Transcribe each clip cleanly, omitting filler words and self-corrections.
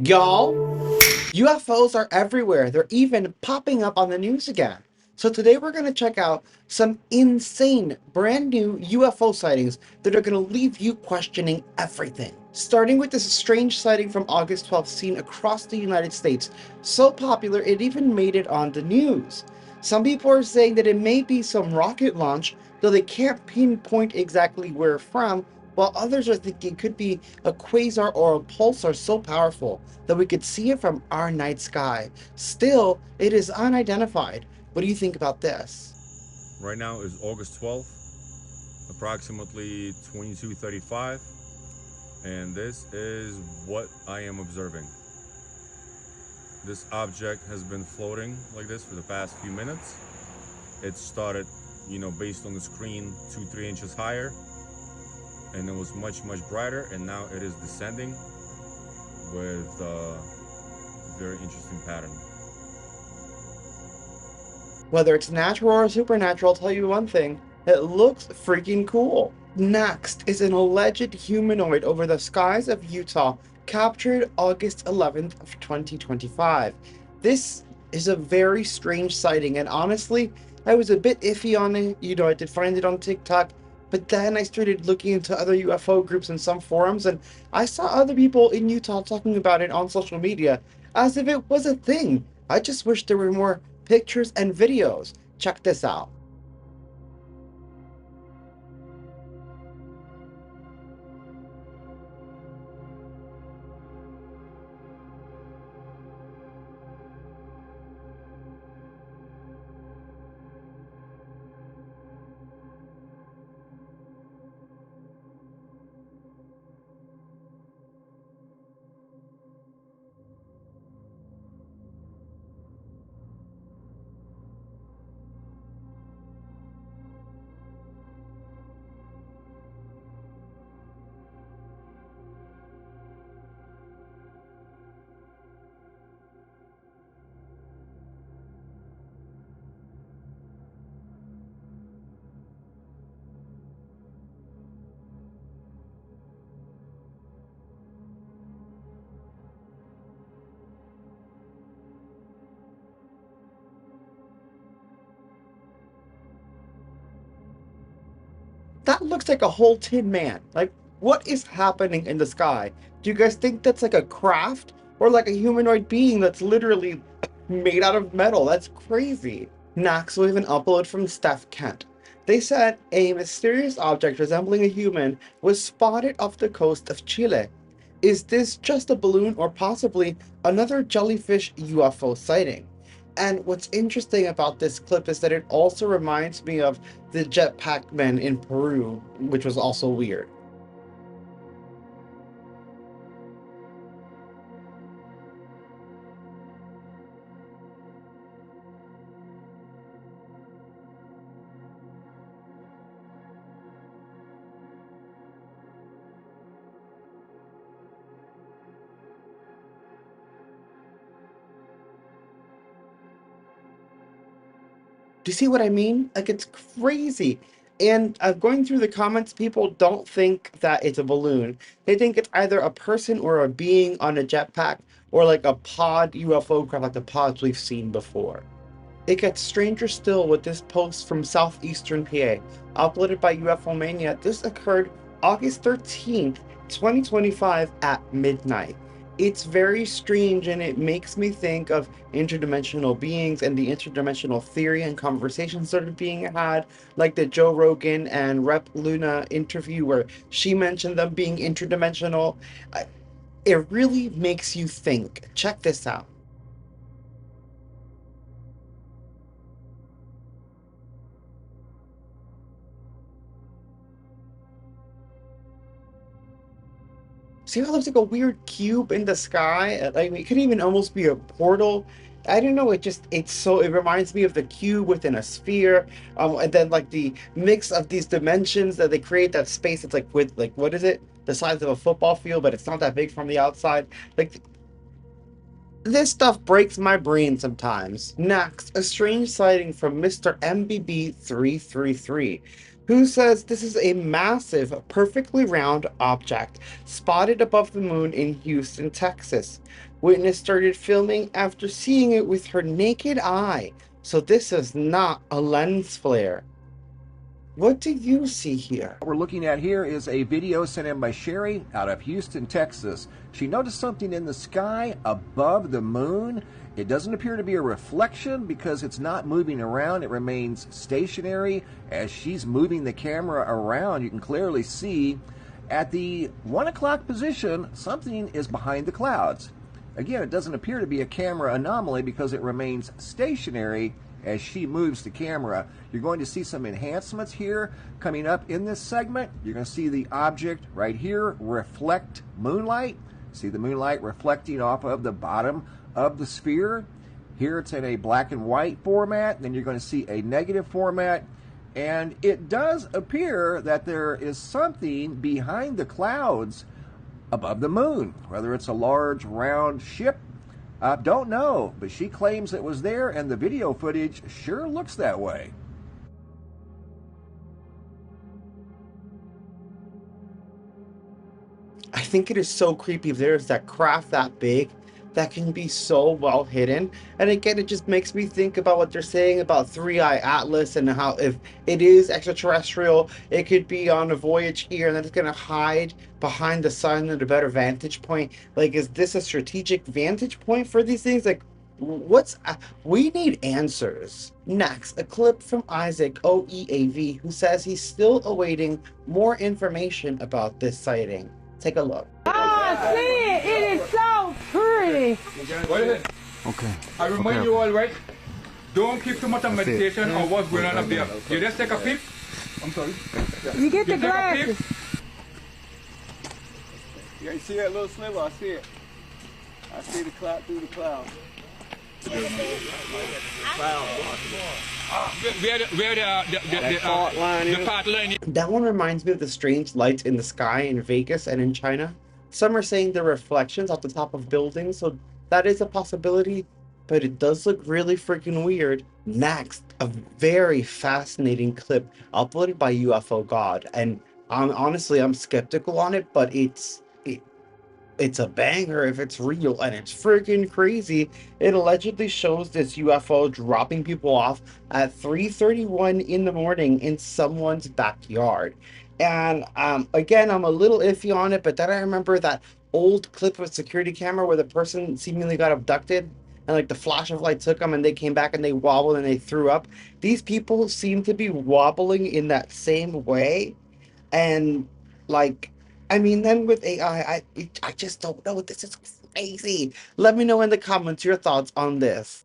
Y'all, UFOs are everywhere. They're even popping up on the news again. So today we're going to check out some insane, brand new UFO sightings that are going to leave you questioning everything. Starting with this strange sighting from August 12th seen across the United States, so popular it even made it on the news. Some people are saying that it may be some rocket launch, though they can't pinpoint exactly where from, while others are thinking it could be a quasar or a pulsar so powerful that we could see it from our night sky. Still, it is unidentified. What do you think about this? Right now is August 12th, approximately 22:35, and this is what I am observing. This object has been floating like this for the past few minutes. It started, based on the screen, 2-3 inches higher, and it was much brighter, and now it is descending with a very interesting pattern. Whether it's natural or supernatural, I'll tell you one thing, it looks freaking cool. Next is an alleged humanoid over the skies of Utah, captured August 11th of 2025. This is a very strange sighting, and honestly, I was a bit iffy on it. I did find it on TikTok, but then I started looking into other UFO groups and some forums, and I saw other people in Utah talking about it on social media as if it was a thing. I just wish there were more pictures and videos. Check this out. That looks like a whole tin man. Like, what is happening in the sky? Do you guys think that's like a craft or like a humanoid being that's literally made out of metal? That's crazy. Next, we have an upload from Steph Kent. They said a mysterious object resembling a human was spotted off the coast of Chile. Is this just a balloon or possibly another jellyfish UFO sighting? And what's interesting about this clip is that it also reminds me of the jetpack men in Peru, which was also weird. Do you see what I mean? Like, it's crazy. And going through the comments, people don't think that it's a balloon. They think it's either a person or a being on a jetpack or like a pod UFO craft, like the pods we've seen before. It gets stranger still with this post from southeastern PA, uploaded by UFO Mania. This occurred August 13th, 2025 at midnight. It's very strange and it makes me think of interdimensional beings and the interdimensional theory and conversations that are being had, like the Joe Rogan and Rep Luna interview where she mentioned them being interdimensional. It really makes you think. Check this out. See how it looks like a weird cube in the sky? Like it could even almost be a portal. I don't know. It reminds me of the cube within a sphere, and then like the mix of these dimensions that they create that space. It's like with like what is it? The size of a football field, but it's not that big from the outside. Like this stuff breaks my brain sometimes. Next, a strange sighting from Mr. MBB 333. who says this is a massive, perfectly round object spotted above the moon in Houston, Texas. Witness started filming after seeing it with her naked eye, so this is not a lens flare. What do you see here? What we're looking at here is a video sent in by Sherry out of Houston, Texas. She noticed something in the sky above the moon. It doesn't appear to be a reflection because it's not moving around. It remains stationary. As she's moving the camera around, you can clearly see at the 1 o'clock position, something is behind the clouds. Again, it doesn't appear to be a camera anomaly because it remains stationary as she moves the camera. You're going to see some enhancements here coming up in this segment. You're going to see the object right here reflect moonlight. See the moonlight reflecting off of the bottom of the sphere. Here it's in a black and white format. Then you're going to see a negative format. And it does appear that there is something behind the clouds above the moon. Whether it's a large round ship, don't know, but she claims it was there, and the video footage sure looks that way. I think it is so creepy. There's that craft that big that can be so well hidden. And again, it just makes me think about what they're saying about Three Eye Atlas and how if it is extraterrestrial, it could be on a voyage here and then it's going to hide behind the sun at a better vantage point. Like, is this a strategic vantage point for these things? Like, we need answers. Next, a clip from Isaac OEAV, who says he's still awaiting more information about this sighting. Take a look. Ah, see it. It is so pretty. Go ahead. Okay. I remind you all, right? Don't keep too much of meditation or what's going on up there. You just take a peep. I'm sorry. You get the You take a peep. glasses. You see that little sliver? I see it. I see the cloud through the cloud. The part line. That one reminds me of the strange lights in the sky in Vegas and in China. Some are saying they're reflections off the top of buildings, so that is a possibility, but it does look really freaking weird. Next, a very fascinating clip uploaded by UFO God, and honestly, I'm skeptical on it, but it's a banger if it's real, and it's freaking crazy. It allegedly shows this UFO dropping people off at 3:31 in the morning in someone's backyard. And again, I'm a little iffy on it, but then I remember that old clip of a security camera where the person seemingly got abducted and like the flash of light took them and they came back and they wobbled and they threw up. These people seem to be wobbling in that same way. And like, I mean, then with AI, I just don't know. This is crazy. Let me know in the comments your thoughts on this.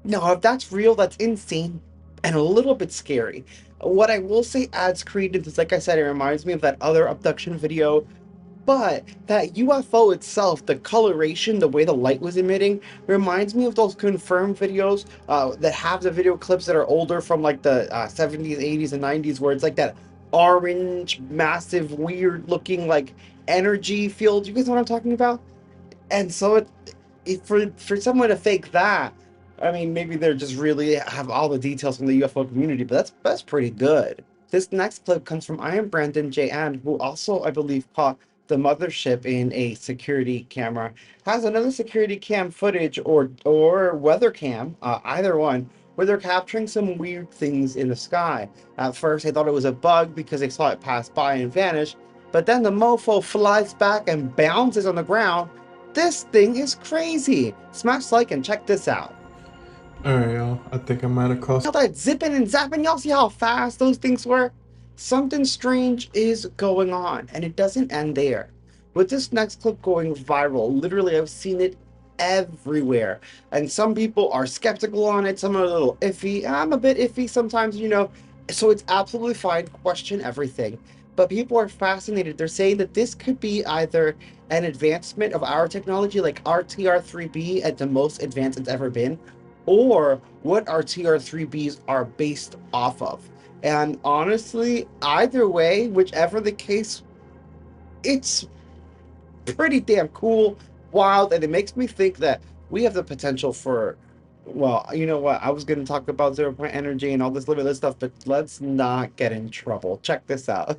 Now, if that's real, that's insane and a little bit scary. What I will say adds credence is, like I said, it reminds me of that other abduction video. But that UFO itself, the coloration, the way the light was emitting, reminds me of those confirmed videos that have the video clips that are older from like the 70s, 80s, and 90s, where it's like that orange, massive, weird looking like energy field. You guys know what I'm talking about? And so for someone to fake that, I mean, maybe they're just really have all the details from the UFO community, but that's pretty good. This next clip comes from I am Brandon J. Ann, who also, I believe, caught the mothership in a security camera, has another security cam footage or weather cam, either one, where they're capturing some weird things in the sky. At first, they thought it was a bug because they saw it pass by and vanish, but then the mofo flies back and bounces on the ground. This thing is crazy. Smash like and check this out. Alright, y'all. I think I'm at a cross. All that zipping and zapping, y'all see how fast those things were? Something strange is going on, and it doesn't end there. With this next clip going viral, literally I've seen it everywhere, and some people are skeptical on it, some are a little iffy. I'm a bit iffy sometimes, you know, so it's absolutely fine, question everything. But people are fascinated. They're saying that this could be either an advancement of our technology, like our TR-3B at the most advanced it's ever been, or what our TR-3Bs are based off of. And honestly, either way, whichever the case, it's pretty damn cool, wild, and it makes me think that we have the potential for, well, you know what? I was going to talk about 0 point energy and all this limitless stuff, but let's not get in trouble. Check this out.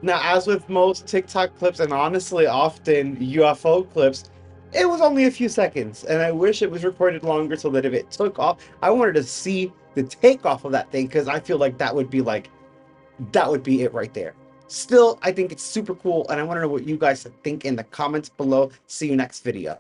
Now, as with most TikTok clips, and honestly, often UFO clips, it was only a few seconds, and I wish it was recorded longer so that if it took off, I wanted to see the takeoff of that thing, because I feel like that would be it right there. Still, I think it's super cool, and I want to know what you guys think in the comments below. See you next video.